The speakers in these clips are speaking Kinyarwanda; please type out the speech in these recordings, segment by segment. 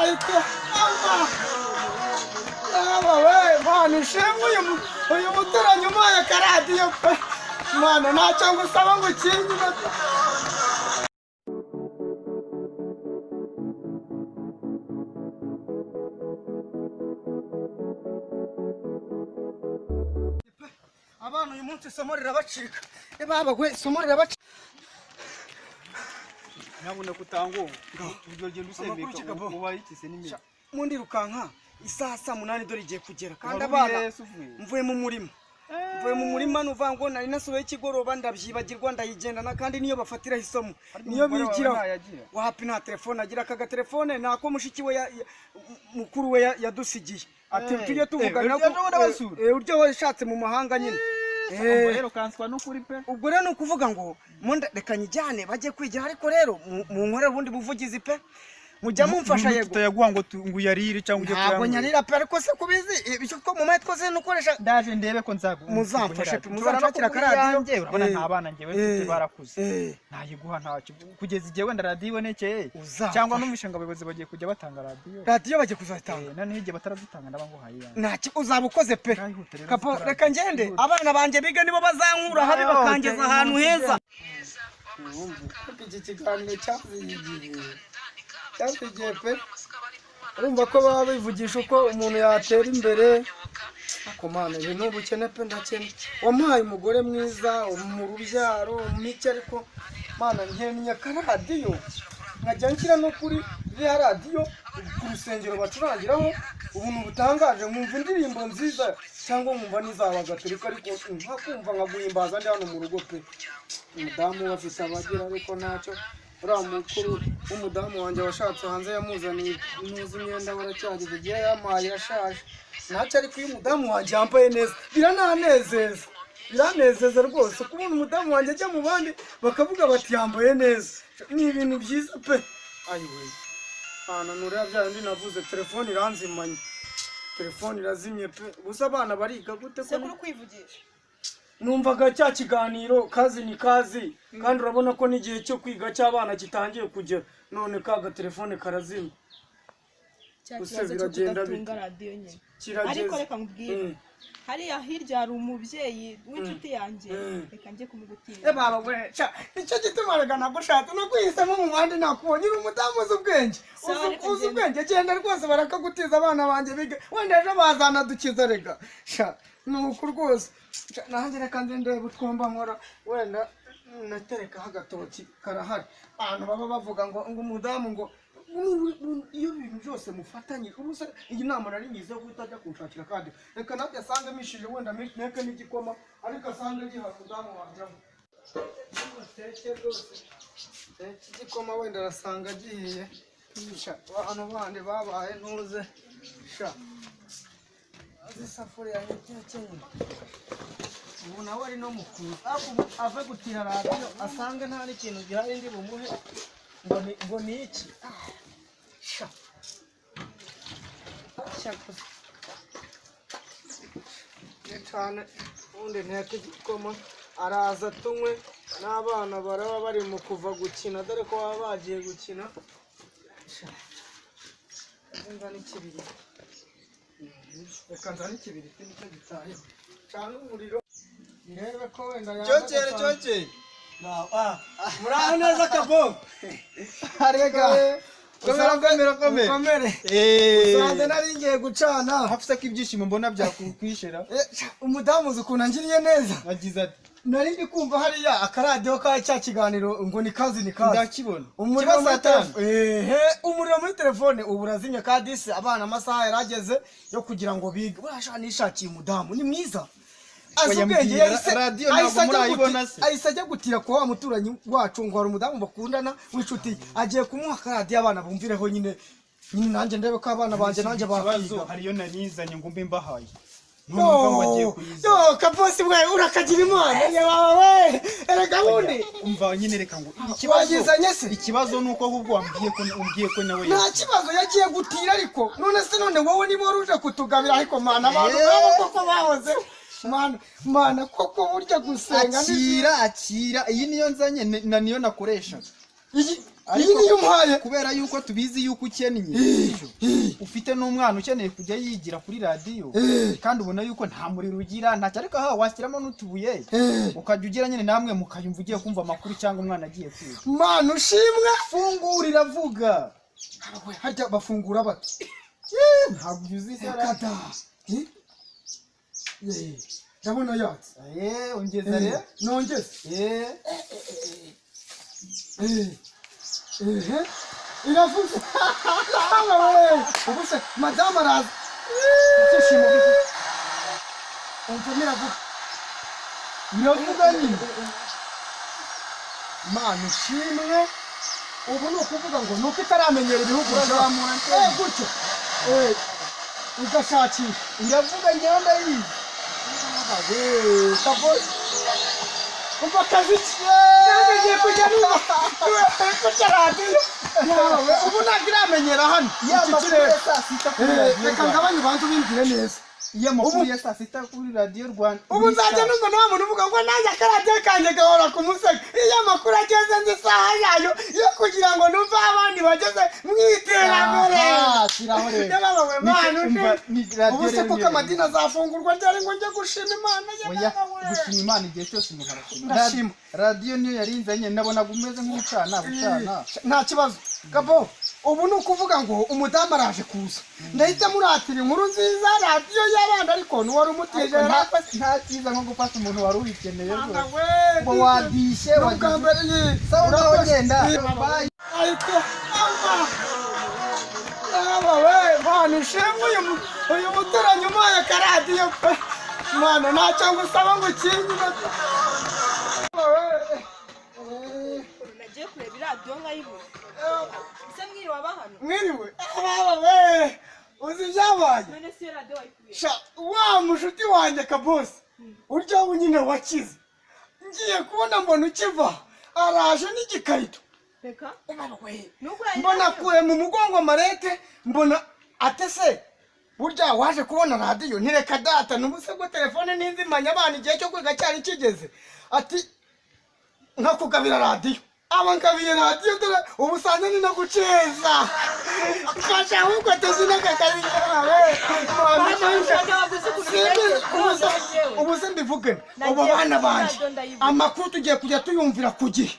Aita ama we mwana shemu uyu mutara nyuma ya karadiyo mwana ntacyo ngusaba ngo kinyine abana uyu munsi isomo rirabacika baba gwe isomo rirabacika nabona kutango uryo genda usembeka uba yitise n'imwe mundi rukanka isaha 8 dore igiye kugera kandi abana mvuye mu murima nuva ngo nari nasubiye ikigoroba ndabyibagirwa ndayigendana kandi niyo bafatira isomo niyo bigira wapi nta telefone agira akaga telefone nako mushiki we mukuru we yadusigiye ati tujye tuvugana uryo washatse mu mahanga nyine rero kanswa no kuri pe ubwo rero nukuvuga ngo reka nyijyane bajye kwigira ariko rero mu nkorera ubundi buvugizi pe mujya mumfasha yego tutayaguha ngo uyarire cyangwa uje kuyanga ntabwo nyarira pe ariko se kubizi ibyo ko mu matwe ze nukoresha ndaje ndebe ko muzamfashe pe muzanshakira karadiyo urabona nta bana ngewe mfite barakuze ntayiguha ntacyo kugeza igihe wenda radiyo ibonekeye cyangwa n'umushinga abayobozi bagiye kujya batanga radiyo bagiye kuzatanga noneho igihe batarazitanga ndabanguhaye ntacyo uzabukoze pe kapo reka ngende abana banjye biga nibo bazankura habi bakangeza ahantu heza iki kiganiro cyazigiye pe urumva ko baba bivugisha uko umuntu yatera imbere akomana ibintu ubukene pe ndakene wamuhaye umugore mwiza mu rubyaro umike ariko mana nkenya karadiyo nkajya nshyira no kuri iriya radiyo ku rusengero bacurangiraho ubuntu butangaje nkumva indirimbo nziza cyangwa nkumva n'izaba gatolika ariko nkakumva nkaguhimbaza ndi hano mu rugo pe umudamu bafite abagira ariko ntacyo uriya mukuru w'umudamu wanjye washatse hanze yamuzaniye ntuzi imyenda baracyageze igihe yamaye yashaje ntacyo ariko iyo umudamu wanjye yambaye neza biranezeza rwose kubona umudamu wanjye ajya mu bandi bakavuga bati yambaye neza ni ibintu byiza pe ayiwe nuriya bya bindi navuze telefone iranzimanye telefone irazimye pe gusa abana bariga gute se kuri kwivugisha numvaga cya kiganiro kazi ni kazi kandi urabona ko n'igihe cyo kwiga cy'abana kitangiye kugera none kaga telefone karazimye gusa biragenda bitunga radiyo nyine ariko reka nkubwire hariya hirya hari umubyeyi w'inshuti yanjye reka njye kumugutira baba we nicyo gituma rega nagushatse no kwihisamo mu bandi nakubonye uri umudamu uzi ubwenge uzi ubwenge genda rwose barakagutiza abana banjye biga wenda ejo bazanadukiza rega nuko rwose nanjye reka ndebe utwumva nkora wenda naterekaho agatoki karahari abantu baba bavuga ngo umudamu ngo iyo ibintu byose mufatanye ubusa iyi nama nari ngize yo kutajya kunshakira kandi reka nabyo asange mishije wenda meke n'igikoma ariko asange giha umudamu wajyamo teke rwose teke igikoma wenda arasanga agiye abantu bandi babaye ntuze isafuriya y'itekenye ubu nawe ari no mukuru ave gutira radiyo asange nta n'ikintu gihari ndi bumuhe ngo ni iki cyane ubundi nteko igikoma araza tunywe n'abana baraba bari mu kuva gukina dore ko baba bagiye gukina nzana ikibiri reka nzana ikibiri nicyo gitayeho cyane umuriro ndebe ko wenda cyocere muraho neza kabo arega komere usanze nari ngiye gucana hafite ko ibyishimo mbona byakwishera umudamu uzi ukuntu angiriye neza agize ati nari ndi kumva hariya akaradiyo ka cya kiganiro ngo ni kazi ndakibona umuriro muri telefone ubu urazimya ka disi abana amasaha yarageze yo kugira ngo bige burashaka nishakiye umudamu ni mwiza azi ubwenge ahise ajya gutira kwa wa muturanyi wacu ngo hari umudamu bakundana w'inshuti agiye kumuha akaradiyo abana bumvireho nyine nanjye ndebe ko abana banjye nanjye bakiga hariyo narizanye ngo mbe mbahaye kabosi we urakagira imana yawe erega bundi umva nyine reka ngo ikibazo nuko ahubwo wambwiye ko nawe nta kibazo yagiye gutira ariko none se none wowe niba waruje kutugabira ariko mana abantu koko bahoze mana koko burya gusenga akira iyi niyo nzanye na niyo nakoreshaga iyi niyo mpaye kubera yuko tubizi yuko ukennye ufite n'umwana ukeneye kujya yigira kuri radio kandi ubona yuko nta muriro ugira ntacyo ariko aha washyiramo n'utubuye ukajya ugira nyine namwe mukayumva ugiye kumva amakuru cyangwa umwana agiye kwiga mana ushimwe fungurira vuga harya bafungura bate ntabwo uzi kata ndabona yatse ongeza rero nongeze iravuze ubuse madamu araza icyishimo umva miravuga nyine mana ushimwe ubu ni ukuvuga ngo nuko itaramenyera ibihugu gutyo igashakisha iravuga njyewe ndayizi kabosi umva akaziki ngiye kujya kurya radiyo ubu ntabwo iramenyera hano reka ngabanye ubanza ubimbwire neza iyo amakuru ya saa sita kuri radiyo Rwanda ubu nzajya numva nta muntu uvuga ngo nanjye akaradiyo kanjye gahora ku musego iyo amakuru ageze nzi isaha yayo yo kugira ngo numve abandi bageze mu iterambere ubu se kuko amadini azafungurwa ryari ngo njye gushima imana gushima imana igihe cyose umuntu arashima radiyo niyo yarinzanye nabonaga umeze nk'ucana nta kibazo gabo ubu ni ukuvuga ngo umudamu araje kuza ndahita muratira inkuru nziza radiyo y'abana ariko n'uwari umutije nta cyiza nko gufata umuntu wari uyikeneye ngo wadishe sawa ugenda ariko mana ushimwe uyu muturanyi umuhaye akaradiyo pe mana ntacyo ngusaba ngo ukinyine nagiye kureba iradiyo nkayibura ese mwiriwe aba hano mwiriwe uzi ibyabaye none si iyo radiyo wayikuye wa mushuti wanjye kabosi urya we nyine wakize ngiye kubona mbona ukiva araje n'igikarito reka mbona akuye mu mugongo marete mbona atese burya waje kubona radiyo ntireka data n'ubuse bwo telefone n'inzimanya abana igihe cyo kwiga cyari kigeze ati nkakugabira radiyo abangabiye radiyo dore ubusanzwe ni no guceza fasha ahubwo tuzina kakari ubuse mbivuge ubu bana banjye amakuru tugiye kujya tuyumvira ku gihe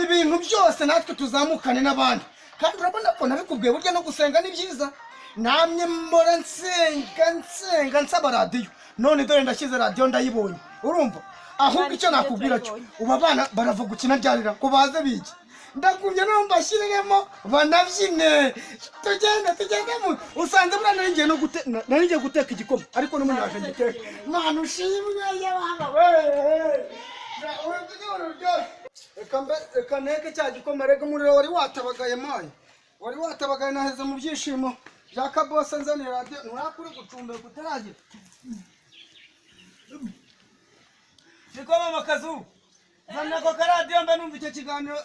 ibintu byose natwe tuzamukane n'abandi kandi urabona ko nabikubwiye burya no gusenga ni byiza namye mbora nsenga nsaba radiyo none dore ndashyize radiyo ndayibonye urumva ahubwo icyo nakubwira cyo ubu abana barava gukina ryarira ngo baze bige ndagumye no mbashyiriremo banabyine tugende usanze buriya nari ngiye guteka igikoma ariko n'umuntu yaje ngiteka mwana ushimwe y'abana reka nteke cya gikoma rega umuriro wari watabagaye mayi wari watabagaye naheze mu byishimo bya kabose nzanira radiyo nturakure gucumbeka utaragira niko mama kazu zana ako karadiyo mbe numva icyo kiganiro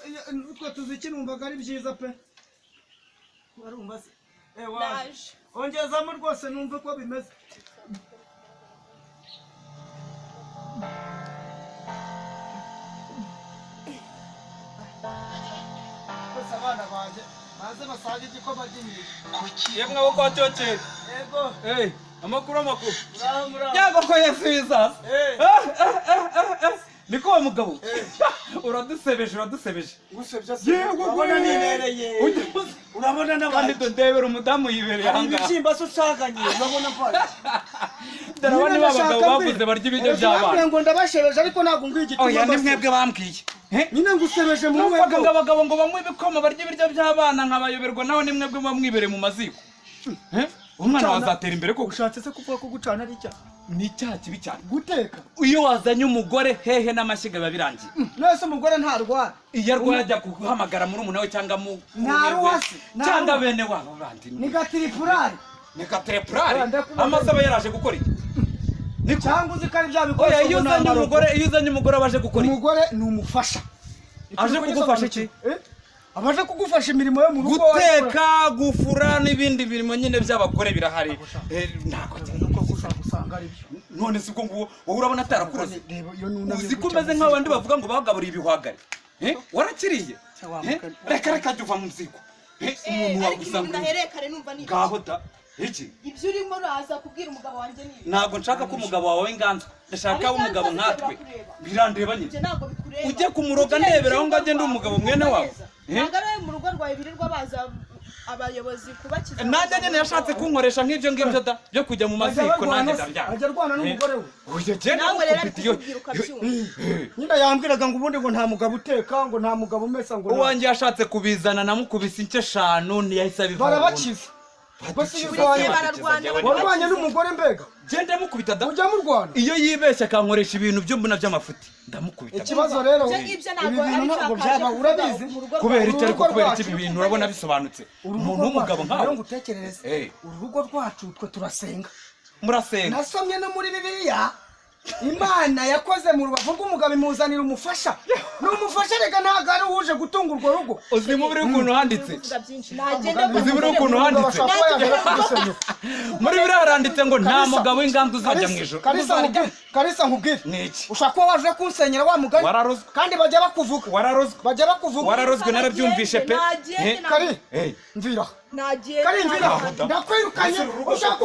utwo tuziki numvaga ari byiza pe warumva se waje ongezamo rwose numve ko bimeze kose abana banjye baze basange igikoma ry'imizi yemwe abo kwa cyokere yego amakuru muraho yago ko yesubiza niko wa mugabo uradusebeje yego ubona nibereye urabona n'abandi ndebera umudamu yibereye hanga ibishimba se ushakanye urabona pari darabani babagabo bavuze barya ibiryo by'abana ngo ndabashebeje ariko ntabwo ngwiye igituma oya ni mwebwe bambwiye nyine ngusebeje mu mwebwe ngo abagabo ngo banywe ibikoma barya ibiryo by'abana nkabayoberwa naho ni mwebwe muba mwibereye mu maziko umwana wazatera imbere koko ushatse se kuvuga ko gucana ari icyaha ni icyaha kibi cyane guteka iyo wazanye umugore hehe n'amashyiga biba birangiye nose umugore ntarwara iyo arwaye ajya guhamagara muri umuntu we cyangwa mu ntaruwase cyangwa bene wabo bandi ni gatiripurari amaze aba yaraje gukora iki cyangwa uzi ko ari bya bikoresho iyo uzanye umugore abaje gukora iki umugore ni umufasha aje kugufasha iki abaje kugufasha imirimo yo mu rugo guteka gufura n'ibindi birimo nyine by'abagore birahari ntabwo usanga ari byo none si ubwo nguwo wowe urabona atarakuroze uzi ko umeze nk'abandi bavuga ngo bagaburiye ibihwagari warakiriye reka reka tuva mu nzigo umuntu ariko ibintu wagusanga naherekare numva ni ngaho da iki ibyo urimo uraza kubwira umugabo wanjye ni ntabwo nshaka ko umugabo wawe w'inganzwa ndashaka ko umugabo nkatwe birandeba nyine ibyo ntabwo bikureba ujye kumuroga ndebera aho ngaho agenda umugabo mwene wawe ntabwo ari mu rugo rwawe birirwa baza abayobozi kubakiza nanjye nyine yashatse kunkoresha nk'ibyo ngibyo da byo kujya mu maziko nanjye ndabyanga ajya arwana n'umugore we oya genda nawe rero ari mukubita iyo kukubwira ukabyumva nyine yambwiraga ngo ubundi ngo nta mugabo uteka ngo nta mugabo umesa ngo uwanjye yashatse kubizana namukubise ince eshanu ntiyahise abivuga barabakiza warwanye n'umugore mbega genda mukubita da ujya mu Rwanda iyo yibeshye akankoresha ibintu byo mbona by'amafuti ndamukubita ikibazo rero ibyo ibi ntabwo ari bintu ntabwo byaba urabizi kubera iki ariko Urugo kubera iki rwacu. ibi bintu urabona bisobanutse umuntu w'umugabo nkawe ngo utekerereze uru rugo rwacu twe turasenga murasenga nasomye no muri bibiliya imana yakoze mu rubavu rw'umugabo imuzanira umufasha n'umufasha reka ntabwo ari uje gutunga urwo rugo uzi mu biri ukuntu handitse nagenda uzi biri ukuntu handitse muri biriya haranditse ngo nta mugabo w'inganzo uzajya mu ijoro Kalisa nkubwire niki ushaka kuba waje kunsenyera wa mugani wararozwe kandi bajya bakuvuga wararozwe narabyumvishe pe kari mvira nagiye kari mvira ndakwirukanye ushaka